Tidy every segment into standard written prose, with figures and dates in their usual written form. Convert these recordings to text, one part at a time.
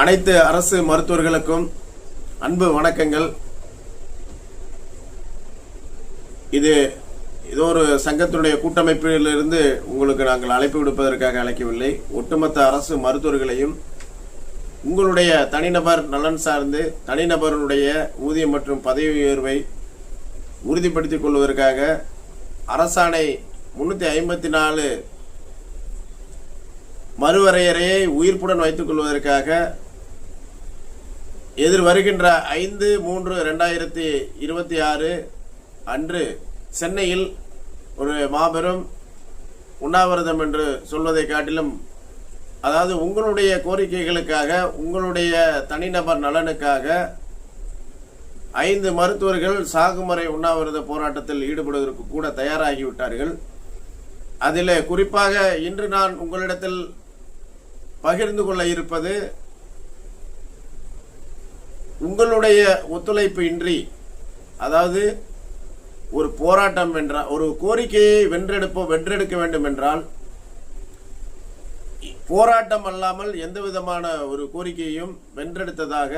அனைத்து அரசு மருத்துவர்களுக்கும் அன்பு வணக்கங்கள். இது ஒரு சங்கத்தினுடைய கூட்டமைப்பிலிருந்து உங்களுக்கு நாங்கள் அழைப்பு விடுப்பதற்காக அழைக்கவில்லை. ஒட்டுமொத்த அரசு மருத்துவர்களையும் உங்களுடைய தனிநபர் நலன் சார்ந்து தனிநபருடைய ஊதியம் மற்றும் பதவி உயர்வை உறுதிப்படுத்திக் கொள்வதற்காக அரசாணை 354 மறுவரையறையை உயிர்ப்புடன் வைத்துக் கொள்வதற்காக எதிர்வருகின்ற 5/3/2026 அன்று சென்னையில் ஒரு மாபெரும் உண்ணாவிரதம் என்று சொல்வதை காட்டிலும், அதாவது உங்களுடைய கோரிக்கைகளுக்காக, உங்களுடைய தனிநபர் நலனுக்காக 5 மருத்துவர்கள் சாகுமுறை உண்ணாவிரத போராட்டத்தில் ஈடுபடுவதற்கு கூட தயாராகிவிட்டார்கள். அதில் குறிப்பாக இன்று நான் உங்களிடத்தில் பகிர்ந்து கொள்ள இருப்பது, உங்களுடைய ஒத்துழைப்பு இன்றி, அதாவது ஒரு போராட்டம் என்றால், ஒரு கோரிக்கையை வென்றெடுக்க வேண்டும் என்றால் போராட்டம் அல்லாமல் எந்த விதமான ஒரு கோரிக்கையும் வென்றெடுத்ததாக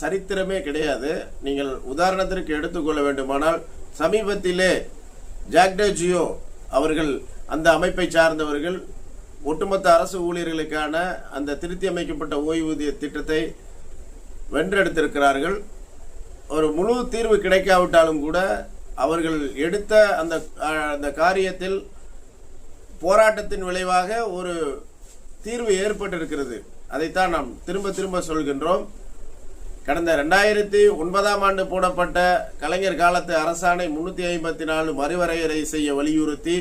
சரித்திரமே கிடையாது. நீங்கள் உதாரணத்திற்கு எடுத்துக்கொள்ள வேண்டுமானால், சமீபத்திலே ஜாக்டோ ஜியோ அவர்கள், அந்த அமைப்பை சார்ந்தவர்கள் ஒட்டுமொத்த அரசு ஊழியர்களுக்கான அந்த திருத்தி அமைக்கப்பட்ட ஓய்வூதிய திட்டத்தை வென்றெடுத்திருக்கிறார்கள். ஒரு முழு தீர்வு கிடைக்காவிட்டாலும் கூட அவர்கள் எடுத்த அந்த காரியத்தில் போராட்டத்தின் விளைவாக ஒரு தீர்வு ஏற்பட்டிருக்கிறது. அதைத்தான் நாம் திரும்ப திரும்ப சொல்கின்றோம். கடந்த 2009ஆம் ஆண்டு போடப்பட்ட கலைஞர் காலத்து அரசாணை 354 மறுவரையறை செய்ய வலியுறுத்தி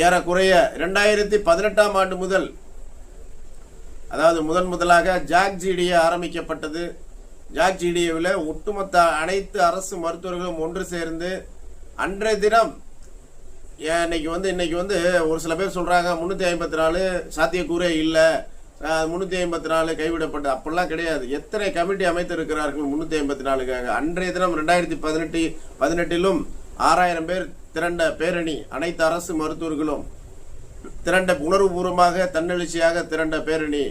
ஏறக்குறைய 2018ஆம் ஆண்டு முதல், அதாவது முதலாக ஜாக்ஜிடிஏ ஆரம்பிக்கப்பட்டது. ஜாக்ஜிடிஏவில் ஒட்டுமொத்த அனைத்து அரசு மருத்துவர்களும் ஒன்று சேர்ந்து அன்றைய தினம், இன்னைக்கு வந்து ஒரு சில பேர் சொல்றாங்க 354 சாத்தியக்கூறே இல்லை, 354 கைவிடப்பட்டது. அப்படிலாம் கிடையாது. எத்தனை கமிட்டி அமைத்திருக்கிறார்கள் 354க்காக? அன்றைய தினம் 2018 6000 பேர் திரண்ட பேரணி, அனைத்து அரசு மருத்துவர்களும் திரண்ட, உணர்வுபூர்வமாக தன்னெழுச்சியாக திரண்ட பேரணி.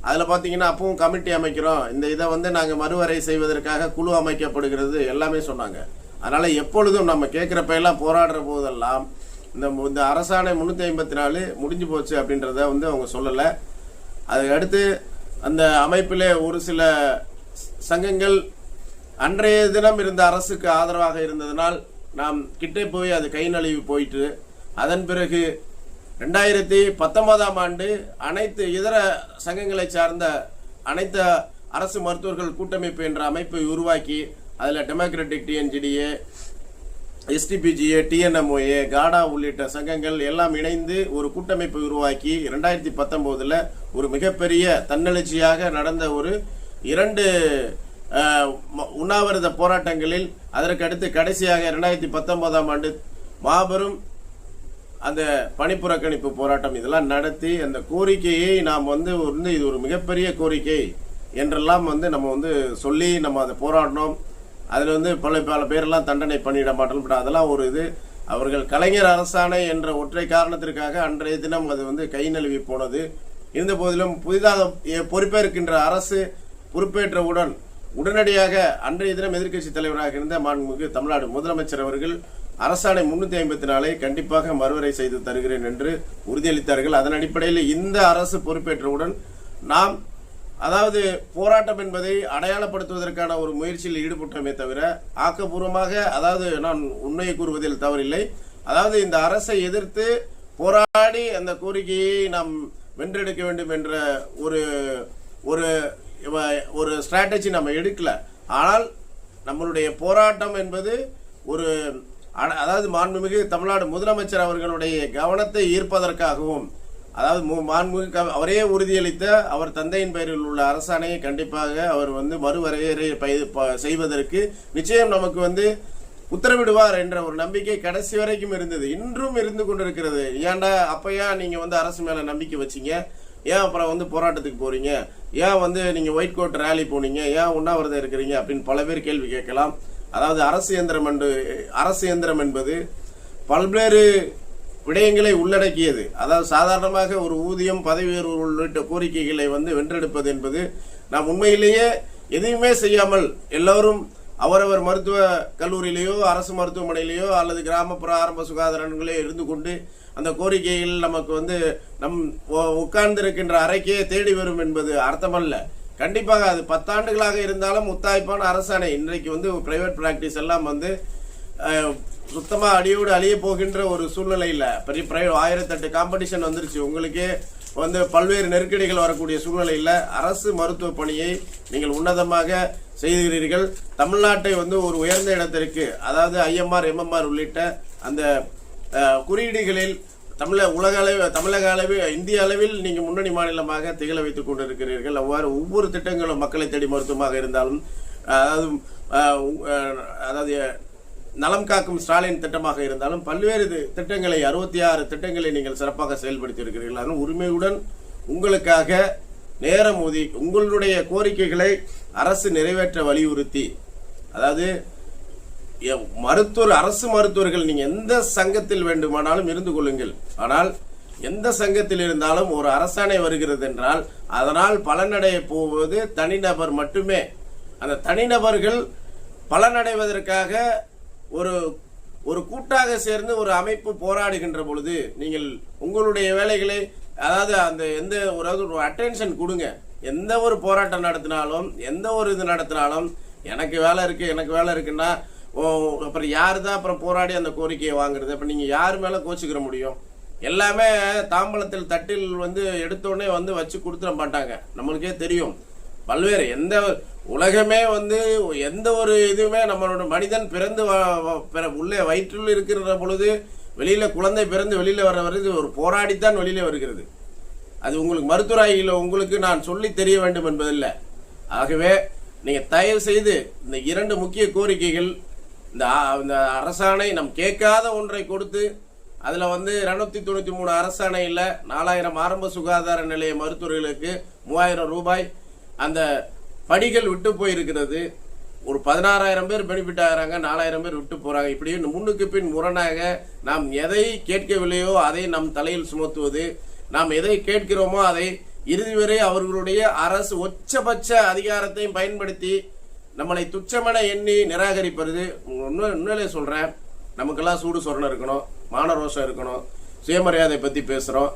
அதில் பார்த்தீங்கன்னா அப்பவும் கமிட்டி அமைக்கிறோம், இந்த இதை நாங்கள் மறுவரை செய்வதற்காக குழு அமைக்கப்படுகிறது, எல்லாமே சொன்னாங்க. அதனால எப்பொழுதும் நம்ம கேட்குறப்ப எல்லாம் போராடுற போதெல்லாம் இந்த அரசாணை 354 முடிஞ்சு போச்சு அப்படின்றத அவங்க சொல்லலை. அதுக்கடுத்து அந்த அமைப்பில் ஒரு சில சங்கங்கள் அன்றைய தினம் இருந்த அரசுக்கு ஆதரவாக இருந்ததனால் நாம் கிட்டே போய் அது கை நழுவி போயிட்டு, அதன் பிறகு 2019ஆம் ஆண்டு அனைத்து இதர சங்கங்களை சார்ந்த அனைத்து அரசு மருத்துவர்கள் கூட்டமைப்பு என்ற அமைப்பை உருவாக்கி, அதில் டெமோக்ராட்டிக் டிஎன்ஜிடிஏ, எஸ்டிபிஜிஏ, டிஎன்எம்ஓஏ, காடா உள்ளிட்ட சங்கங்கள் எல்லாம் இணைந்து ஒரு கூட்டமைப்பை உருவாக்கி 2019 ஒரு மிகப்பெரிய தன்னெழுச்சியாக நடந்த ஒரு 2 உண்ணாவிரத போராட்டங்களில், அதற்கு அடுத்து கடைசியாக 2019ஆம் ஆண்டு மாபெரும் அந்த பணிப்புறக்கணிப்பு போராட்டம் இதெல்லாம் நடத்தி, அந்த கோரிக்கையை நாம் இது ஒரு மிகப்பெரிய கோரிக்கை என்றெல்லாம் நம்ம சொல்லி நம்ம அதை போராடினோம். அதில் பல பேரெல்லாம் தண்டனை பண்ணிட மாட்டோம். பட் அதெல்லாம் ஒரு இது, அவர்கள் கலைஞர் அரசாணை என்ற ஒற்றை காரணத்திற்காக அன்றைய தினம் அது கை நழுவி போனது. இருந்த போதிலும் புதிதாக பொறுப்பேற்கின்ற அரசு பொறுப்பேற்றவுடன் உடனடியாக அன்றைய தினம் எதிர்க்கட்சி தலைவராக இருந்த மாண்புமிகு தமிழ்நாடு முதலமைச்சர் அவர்கள் அரசாணை 354 கண்டிப்பாக மறுவரை செய்து தருகிறேன் என்று உறுதியளித்தார்கள். அதன் அடிப்படையில் இந்த அரசு பொறுப்பேற்றவுடன் நாம், அதாவது போராட்டம் என்பதை அடையாளப்படுத்துவதற்கான ஒரு முயற்சியில் ஈடுபட்டோமே தவிர ஆக்கப்பூர்வமாக, அதாவது நான் உண்மையை கூறுவதில் தவறில்லை, அதாவது இந்த அரசை எதிர்த்து போராடி அந்த கோரிக்கையை நாம் வென்றெடுக்க வேண்டும் என்ற ஒரு ஸ்ட்ராட்டஜி நம்ம எடுக்கல. ஆனால் நம்மளுடைய போராட்டம் என்பது அதாவது மாண்புமிகு தமிழ்நாடு முதலமைச்சர் அவர்களுடைய கவனத்தை ஈர்ப்பதற்காகவும், அதாவது மாண்புமிகு அவரே உறுதியளித்த அவர் தந்தையின் பெயரில் உள்ள அரசாணையை கண்டிப்பாக அவர் மறுவரையறை செய்வதற்கு நிச்சயம் நமக்கு உத்தரவிடுவார் என்ற ஒரு நம்பிக்கை கடைசி வரைக்கும் இருந்தது, இன்றும் இருந்து கொண்டிருக்கிறது. ஏன்டா அப்பயா நீங்க அரசு மேல நம்பிக்கை வச்சீங்க, ஏன் அப்புறம் போராட்டத்துக்கு போறீங்க, ஏன் நீங்க ஒயிட் கோட் ரேலி போனீங்க, ஏன் உண்ணாவிரதம் இருக்கிறீங்க அப்படின்னு பல பேர் கேள்வி கேட்கலாம். அதாவது அரசு இயந்திரம் என்பது பல்வேறு விடயங்களை உள்ளடக்கியது. அதாவது சாதாரணமாக ஒரு ஊதியம், பதவி உயர்வு உள்ளிட்ட கோரிக்கைகளை வென்றெடுப்பது என்பது நாம் உண்மையிலேயே எதையுமே செய்யாமல் எல்லோரும் அவரவர் மருத்துவ கல்லூரியிலேயோ அரசு மருத்துவமனையிலேயோ அல்லது கிராமப்புற ஆரம்ப சுகாதார நிலையங்களே இருந்து கொண்டு அந்த கோரிக்கைகள் நமக்கு நம் உட்கார்ந்திருக்கின்ற அறைக்கே தேடி வரும் என்பது அர்த்தமல்ல. கண்டிப்பாக அது 10 ஆண்டுகளாக இருந்தாலும் முத்தாய்ப்பான அரசாணை. இன்றைக்கு பிரைவேட் பிராக்டிஸ் எல்லாம் சுத்தமா அடியோடு அழிய போகின்ற ஒரு சூழ்நிலையில் பெரிய 1008 காம்படிஷன் வந்துருச்சு. உங்களுக்கே பல்வேறு நெருக்கடிகள் வரக்கூடிய சூழ்நிலையில் அரசு மருத்துவ பணியை நீங்கள் உன்னதமாக செய்கிறீர்கள். தமிழ்நாட்டை ஒரு உயர்ந்த இடத்திற்கு, அதாவது IMR, MMR உள்ளிட்ட அந்த குறியீடுகளில் தமிழக அளவில் இந்திய அளவில் நீங்கள் முன்னணி மாநிலமாக திகழ வைத்துக் கொண்டிருக்கிறீர்கள். அவ்வாறு ஒவ்வொரு திட்டங்களும் மக்களை தேடி மருத்துவமாக இருந்தாலும், அதாவது நலம் காக்கும் ஸ்டாலின் திட்டமாக இருந்தாலும், பல்வேறு திட்டங்களை 66 திட்டங்களை நீங்கள் சிறப்பாக செயல்படுத்தி இருக்கிறீர்கள். அதனால் உரிமையுடன் உங்களுக்காக நேரம் ஒதுக்கி உங்களுடைய கோரிக்கைகளை அரசு நிறைவேற்ற வலியுறுத்தி, அதாவது அரசு மருத்துவர்கள் நீங்க எந்த சங்கத்தில் வேண்டுமானாலும் இருந்து கொள்ளுங்கள், ஆனால் எந்த சங்கத்தில் இருந்தாலும் ஒரு அரசாணை வருகிறது என்றால் அதனால் பலனடைய போவது தனிநபர் மட்டுமே. அந்த தனிநபர்கள் பலனடைவதற்காக ஒரு கூட்டாக சேர்ந்து ஒரு அமைப்பு போராடுகின்ற பொழுது நீங்கள் உங்களுடைய வேலைகளை, அதாவது அந்த ஒரு அட்டென்ஷன் கொடுங்க. எந்த ஒரு போராட்டம் நடத்தினாலும், எந்த ஒரு இது நடத்தினாலும், எனக்கு வேலை இருக்குன்னா அப்புறம் யாரு தான் அப்புறம் போராடி அந்த கோரிக்கையை வாங்குறது? அப்ப நீங்க யாரு மேல கோச்சிக்கிற முடியும்? எல்லாமே தாம்பலத்தில் தட்டில் எடுத்தோடனே வச்சு கொடுத்துட மாட்டாங்க. நம்மளுக்கே தெரியும். பல்வேறு உலகமே எந்த ஒரு இதுவுமே நம்மளோட மனிதன் பிறந்து உள்ளே வயிற்றில் இருக்கிற பொழுது வெளியில குழந்தை பிறந்து வெளியில வர வருது ஒரு போராடித்தான் வெளியில வருகிறது. அது உங்களுக்கு மருத்துவராகில உங்களுக்கு நான் சொல்லி தெரிய வேண்டும் என்பதில்லை. ஆகவே நீங்க தயவு செய்து இந்த 2 முக்கிய கோரிக்கைகள், இந்த அரசாணை நம் கேட்காத ஒன்றை கொடுத்து அதுல 293 அரசாணை இல்ல 4000 ஆரம்ப சுகாதார நிலைய மருத்துவர்களுக்கு 3000 ரூபாய் அந்த படிகள் விட்டு போயிருக்கிறது. ஒரு 16,000 பேர் பெனிஃபிட் ஆகிறாங்க, 4,000 பேர் விட்டு போறாங்க. இப்படி முன்னுக்கு பின் முரணாக நாம் எதை கேட்கவில்லையோ அதை நம் தலையில் சுமத்துவது, நாம் எதை கேட்கிறோமோ அதை இறுதி வரை அவர்களுடைய அரசு உச்சபட்ச அதிகாரத்தையும் பயன்படுத்தி நம்மளை துச்சமென எண்ணி நிராகரிப்பது. உண்மையிலே சொல்றேன், நமக்கெல்லாம் சூடு சொரணம் இருக்கணும், மான ரோஷம் இருக்கணும், சுயமரியாதை பத்தி பேசுறோம்,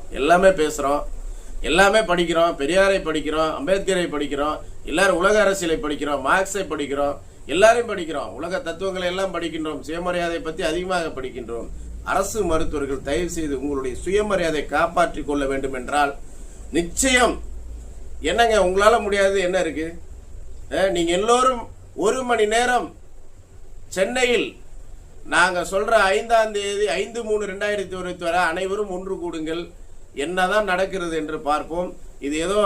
எல்லாமே படிக்கிறோம். பெரியாரை படிக்கிறோம், அம்பேத்கரை படிக்கிறோம், எல்லாரும் உலக அரசியலை படிக்கிறோம், மார்க்ஸை படிக்கிறோம், எல்லாரையும் படிக்கிறோம், உலக தத்துவங்களை எல்லாம் படிக்கின்றோம், சுயமரியாதை பத்தி அதிகமாக படிக்கின்றோம். அரசு மருத்துவர்கள் தயவு செய்து உங்களுடைய சுயமரியாதை காப்பாற்றிக் கொள்ள வேண்டும் என்றால் நிச்சயம் என்னங்க உங்களால முடியாது என்ன இருக்கு? நீங்க எல்லோரும் 1 மணி நேரம் சென்னையில் நாங்க சொல்ற 5ஆம் தேதி 5/3/2021 வரை அனைவரும் ஒன்று கூடுங்கள். என்னதான் நடக்கிறது என்று பார்ப்போம். இது ஏதோ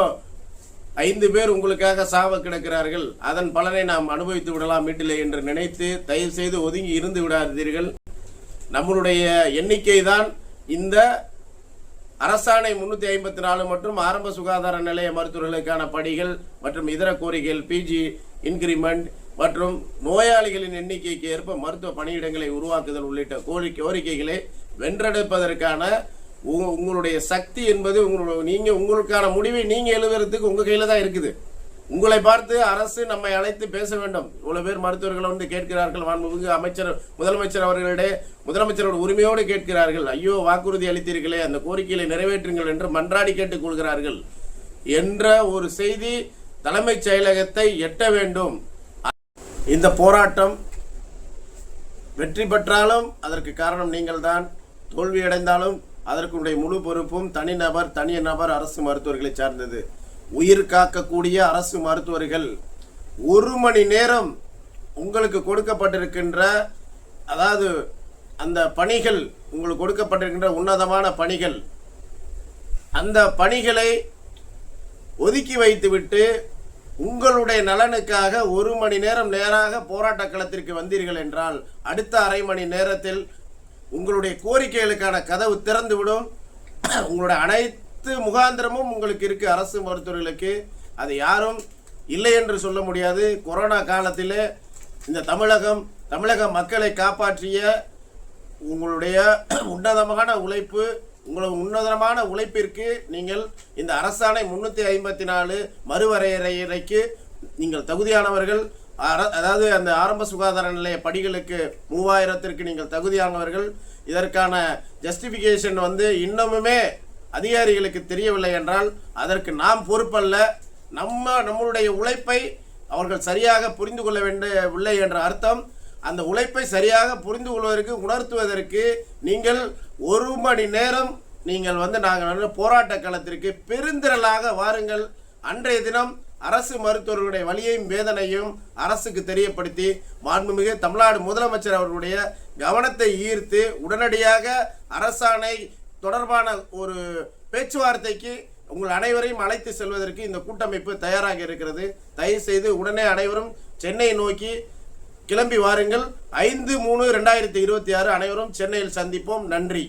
5 பேர் உங்களுக்காக சாவ கிடக்கிறார்கள், அதன் பலனை நாம் அனுபவித்து விடலாம் வீட்டிலே என்று நினைத்து தயவு செய்து ஒதுங்கி இருந்து விடாதீர்கள். நம்மளுடைய எண்ணிக்கை தான் இந்த அரசாணை 354 மற்றும் ஆரம்ப சுகாதார நிலைய மருத்துவர்களுக்கான படிகள் மற்றும் இதர கோரிக்கைகள், பிஜி இன்கிரிமெண்ட் மற்றும் நோயாளிகளின் எண்ணிக்கைக்கு ஏற்ப மருத்துவ பணியிடங்களை உருவாக்குதல் உள்ளிட்ட கோரிக்கைகளை வென்றெடுப்பதற்கான உங்களுடைய சக்தி என்பது உங்களுக்கான முடிவை நீங்க எழுதுறதுக்கு உங்க கையில தான் இருக்குது. உங்களை பார்த்து அரசு நம்மை அழைத்து பேச வேண்டும். இவ்வளவு பேர் மருத்துவர்கள் கேட்கிறார்கள், முதலமைச்சர் அவர்களிடையே முதலமைச்சரோட உரிமையோடு கேட்கிறார்கள். ஐயோ வாக்குறுதி அளித்தீர்களே, அந்த கோரிக்கைகளை நிறைவேற்றுங்கள் என்று மன்றாடி கேட்டுக் கொள்கிறார்கள் என்ற ஒரு செய்தி தலைமைச் செயலகத்தை எட்ட வேண்டும். இந்த போராட்டம் வெற்றி பெற்றாலும் அதற்கு காரணம் நீங்கள் தான், தோல்வியடைந்தாலும் அதற்குடைய முழு பொறுப்பும் தனிநபர் அரசு மருத்துவர்களை சார்ந்தது. உயிர் காக்கக்கூடிய அரசு மருத்துவர்கள் 1 மணி நேரம் உங்களுக்கு கொடுக்கப்பட்டிருக்கின்ற, அதாவது அந்த பணிகள் உங்களுக்கு கொடுக்கப்பட்டிருக்கின்ற உன்னதமான பணிகள், அந்த பணிகளை ஒதுக்கி வைத்துவிட்டு உங்களுடைய நலனுக்காக 1 மணி நேரம் நேராக போராட்ட களத்திற்கு வந்தீர்கள் என்றால் அடுத்த அரை மணி நேரத்தில் உங்களுடைய கோரிக்கைகளுக்கான கதவு திறந்துவிடும். உங்களுடைய அனைத்து முகாந்திரமும் உங்களுக்கு இருக்கு அரசு மருத்துவர்களுக்கு. அது யாரும் இல்லை என்று சொல்ல முடியாது. கொரோனா காலத்திலே இந்த தமிழக மக்களை காப்பாற்றிய உங்களுடைய உன்னதமான உழைப்பு, உன்னதமான உழைப்பிற்கு நீங்கள் இந்த அரசாணை 354 மறுவரையறைக்கு நீங்கள் தகுதியானவர்கள். அதாவது அந்த ஆரம்ப சுகாதார நிலைய படிகளுக்கு 3000ற்கு நீங்கள் தகுதியானவர்கள். இதற்கான ஜஸ்டிஃபிகேஷன் இன்னமுமே அதிகாரிகளுக்கு தெரியவில்லை என்றால் அதற்கு நாம் பொறுப்பல்ல. நம்மளுடைய உழைப்பை அவர்கள் சரியாக புரிந்து கொள்ள வேண்டியவில்லை என்ற அர்த்தம். அந்த உழைப்பை சரியாக புரிந்து கொள்வதற்கு, உணர்த்துவதற்கு நீங்கள் 1 மணி நேரம் நீங்கள் நாங்கள் போராட்ட களத்திற்கு பெருந்திரளாக வாருங்கள். அன்றைய தினம் அரசு மருத்துவர்களுடைய வலியையும் வேதனையும் அரசுக்கு தெரியப்படுத்தி மாண்புமிகு தமிழ்நாடு முதலமைச்சர் அவர்களுடைய கவனத்தை ஈர்த்து உடனடியாக அரசாணை தொடர்பான ஒரு பேச்சுவார்த்தைக்கு உங்கள் அனைவரையும் அழைத்து செல்வதற்கு இந்த கூட்டமைப்பு தயாராக இருக்கிறது. தயவு செய்து உடனே அனைவரும் சென்னை நோக்கி கிளம்பி வாருங்கள். 5/3/2026 அனைவரும் சென்னையில் சந்திப்போம். நன்றி.